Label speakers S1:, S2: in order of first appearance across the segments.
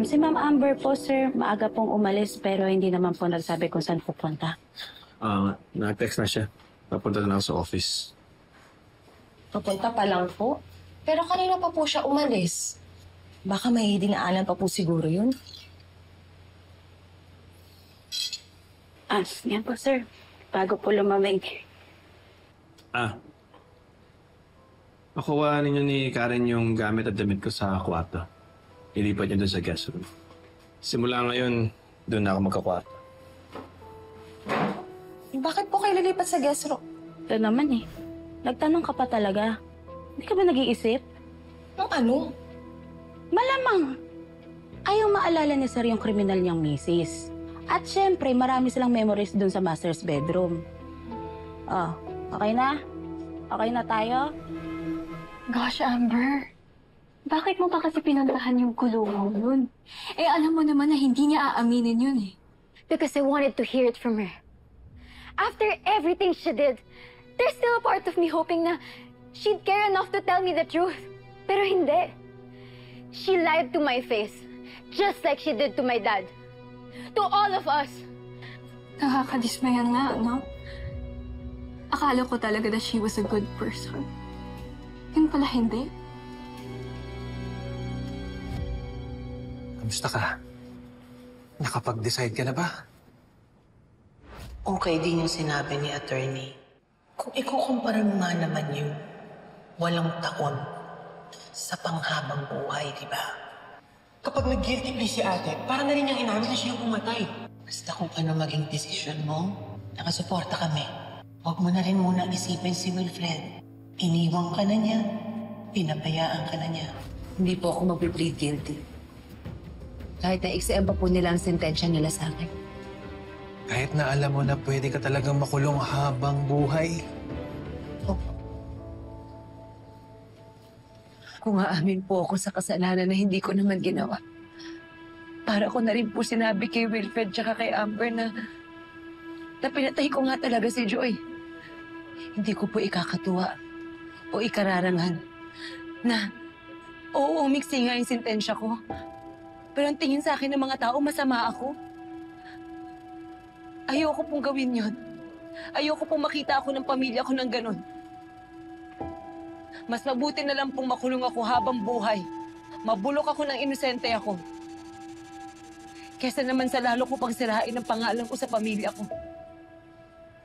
S1: Si Ma'am Amber po, sir, maaga pong umalis pero hindi naman po nagsabi kung saan pupunta.
S2: Nag-text na siya. Papunta na ako sa office.
S3: Papunta pa lang po. Pero kanina pa po siya umalis. Baka may dinaanan pa po siguro yun.
S1: Yan po, sir. Bago po lumamig.
S2: Makuha ninyo ni Karen yung gamit at damit ko sa kwarto. Ilipat niyo doon sa guest room. Simula ngayon, doon na ako magkakwarto.
S3: Bakit po kayo lilipat sa guest room?
S1: Ito naman eh. Nagtanong ka pa talaga. Hindi ka ba nag-iisip?
S3: Ng ano?
S1: Malamang. Ayaw maalala ni sir yung kriminal niyang misis. At syempre, marami silang memories dun sa master's bedroom. Okay na? Okay na tayo?
S4: Gosh, Amber. Bakit mo pa kasi pinuntahan yung kulungan yun? Eh, alam mo naman na hindi niya aaminin yun eh.
S5: Because I wanted to hear it from her. After everything she did, there's still a part of me hoping na she'd care enough to tell me the truth. Pero hindi. She lied to my face, just like she did to my dad. To all of us.
S4: Nakakadismaya nga, no? Akala ko talaga that she was a good person. Yun pala hindi.
S6: Kamusta ka? Nakapag-decide ka na ba?
S7: Okay din yung sinabi ni attorney. Kung ikukumpara mo nga naman yung 8 taon sa panghabang buhay, di ba?
S8: Kapag nag-guilty plea si ate, parang na rin niyang inamin na siya yung pumatay.
S7: Basta kung ano maging desisyon mo, nakasuporta kami. Huwag mo na rin muna isipin si Wilfred. Iniwang ka na niya, pinabayaan ka na niya.
S9: Hindi po ako mag-plead guilty. Kahit na-exam pa po nila ang sentensya nila sa akin.
S6: Kahit na alam mo na pwede ka talagang makulong habang buhay.
S9: Kung aamin po ako sa kasalanan na hindi ko naman ginawa. Para ko na rin po sinabi kay Wilfred tsaka kay Amber na pinatay ko nga talaga si Joy. Hindi ko po ikakatuwa o ikararangan na oo, umiksi nga yung sentensya ko. Pero ang tingin sa akin ng mga tao, masama ako. Ayoko pong gawin yon. Ayoko pong makita ako ng pamilya ko ng ganon. Mas mabuti na lang pong makulong ako habang buhay. Mabulok ako ng inosente ako. Kesa naman sa lalo ko pang sirain ang pangalan ko sa pamilya ko.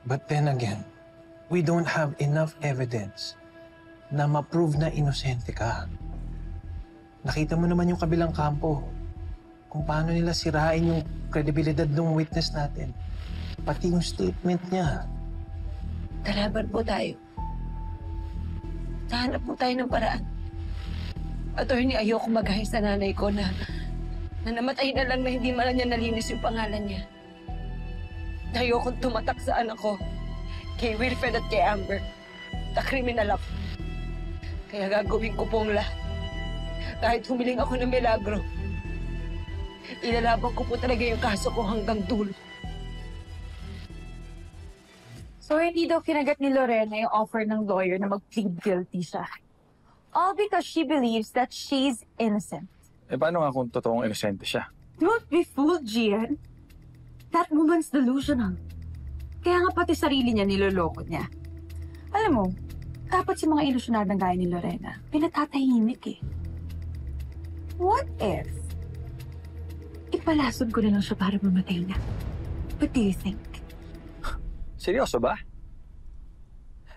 S6: But then again, we don't have enough evidence na ma-prove na inosente ka. Nakita mo naman yung kabilang kampo. Kung paano nila sirain yung kredibilidad ng witness natin. Pati yung statement niya.
S9: Kalaban po tayo. Hanap po tayo ng paraan. Attorney, ayoko maghahay sa nanay ko na namatay na lang na hindi man niya nalinis yung pangalan niya. Ayokong tumatak sa anak ko, kay Wilfred at kay Amber, na criminal ako. Kaya gagawin ko pong lahat. Kahit humiling ako ng milagro, ilalaban ko po talaga yung kaso ko hanggang dulo.
S10: So, hindi daw kinagat ni Lorena yung offer ng lawyer na mag-plead guilty siya. All because she believes that she's innocent.
S11: Eh, paano nga kung totoong inosente siya?
S10: Don't be fooled, Gian. That woman's delusional. Kaya nga pati sarili niya niloloko niya. Alam mo, dapat si mga ilusyonadang gaya ni Lorena, pinatatahimik eh. What if ipalasod ko na lang siya para mamatay na? What do you think?
S11: Seryoso ba?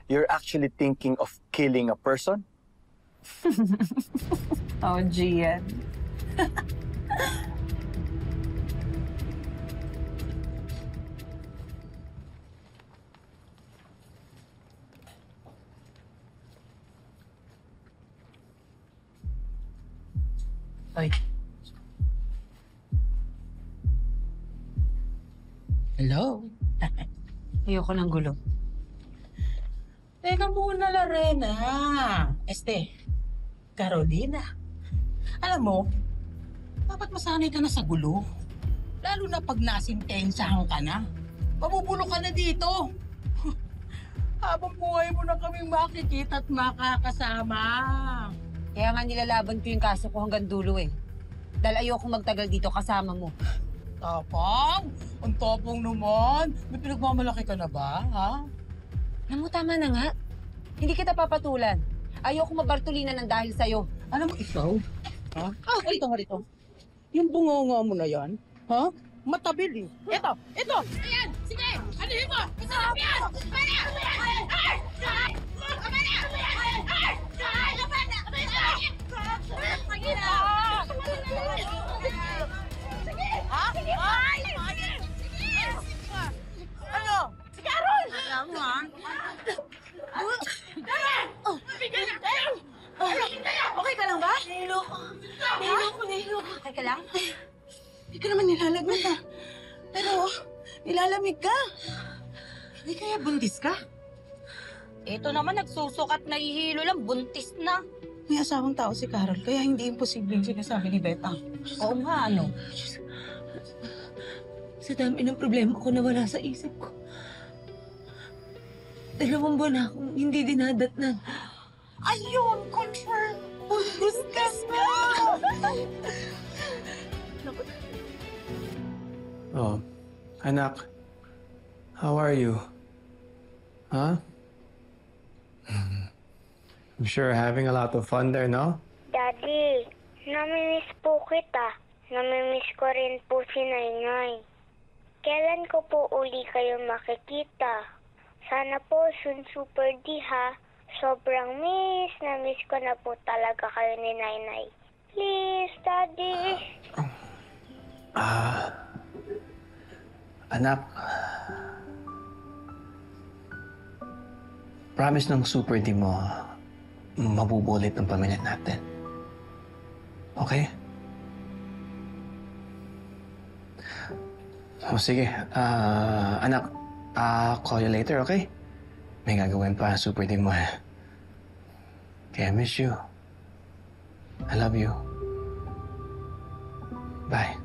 S11: You're actually thinking of killing a person?
S10: Oh, Gian.
S7: Ay. Hello?
S9: Ayoko ng gulo.
S7: Teka muna, Lorena. Carolina. Alam mo, dapat masanay ka na sa gulo. Lalo na pag nasintensahan ka na. Mabubulok ka na dito. Habang buhay mo na kaming makikita at makakasama.
S9: Kaya nga nilalaban ko yung kaso ko hanggang dulo eh.
S10: Dahil ayoko magtagal dito kasama mo.
S7: Tapang? Ang tapang naman. May pinagmamalaki ka na ba, ha?
S10: Alam mo, tama na nga. Hindi kita papatulan. Ayoko mabartulina ng dahil sa'yo.
S7: Alam mo ikaw? Ha? Ito nga rito. Yung bunganga mo na yan, ha? Matabil eh. Ito! Ayan! Sige! Anuhin mo! Masarap yan! Ano? Si Carol! Alam mo ha? Okay ka lang ba? Nahilo ko. Okay ka lang? Hindi ka naman nilalagnat na. Pero, nilalamig ka. Hindi kaya buntis ka?
S1: Ito naman, nagsusukat, nahihilo lang, buntis na.
S7: May asawang tao si Carol, kaya hindi imposible yung sinasabi ni Betang.
S1: Oo nga, ano?
S9: Sa dami ng problema ko na wala sa isip ko. 2 buwan na akong hindi dinadatnan.
S7: Ayun! Confirm! Buntis ka na!
S2: Oh, anak. How are you? Huh? I'm sure having a lot of fun there, no?
S12: Daddy, namimiss po kita. Namimiss ko rin po si Nainay. Kailan ko po uli kayo makikita? Sana po soon Super D ha. Sobrang miss na miss ko na po talaga kayo ni Nainay. Please, Daddy.
S2: Anak. Promise ng Super D mo, mabubulit ang pamilya natin. Okay? O sige, anak, call you later, okay? May gagawin pa ang Super D mo. Kaya I miss you. I love you. Bye.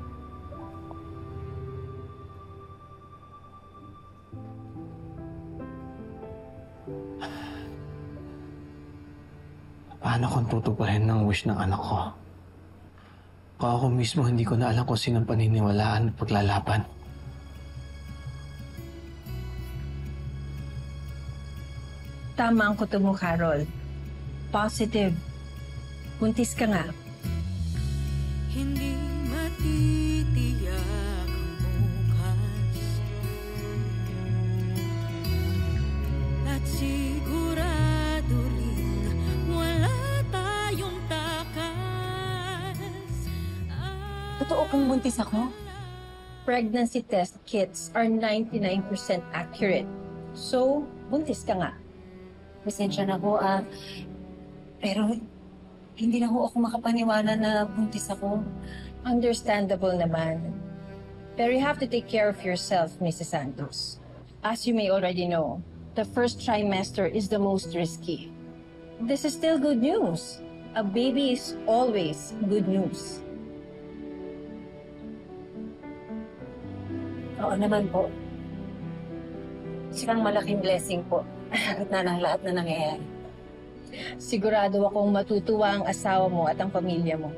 S2: Paano kung tutuparin ng wish ng anak ko? Ako mismo hindi ko na alam kung sinong paniniwalaan at paglalaban.
S10: Tama ang kuto mo, Carol. Positive. Buntis ka nga.
S13: Hindi matitiyak ang bukas at sigurado rin wala tayong takas.
S3: Totoo kung buntis ako? Pregnancy test kits are 99% accurate. So, buntis ka nga. Pasensya na po, pero hindi na ho ako makapaniwala na buntis ako. Understandable naman. Pero you have to take care of yourself, Mrs. Santos. As you may already know, the first trimester is the most risky. This is still good news. A baby is always good news. Oo naman po. Isang malaking blessing po. Sa gitna ng lahat na nangyayari. Sigurado akong matutuwa ang asawa mo at ang pamilya mo.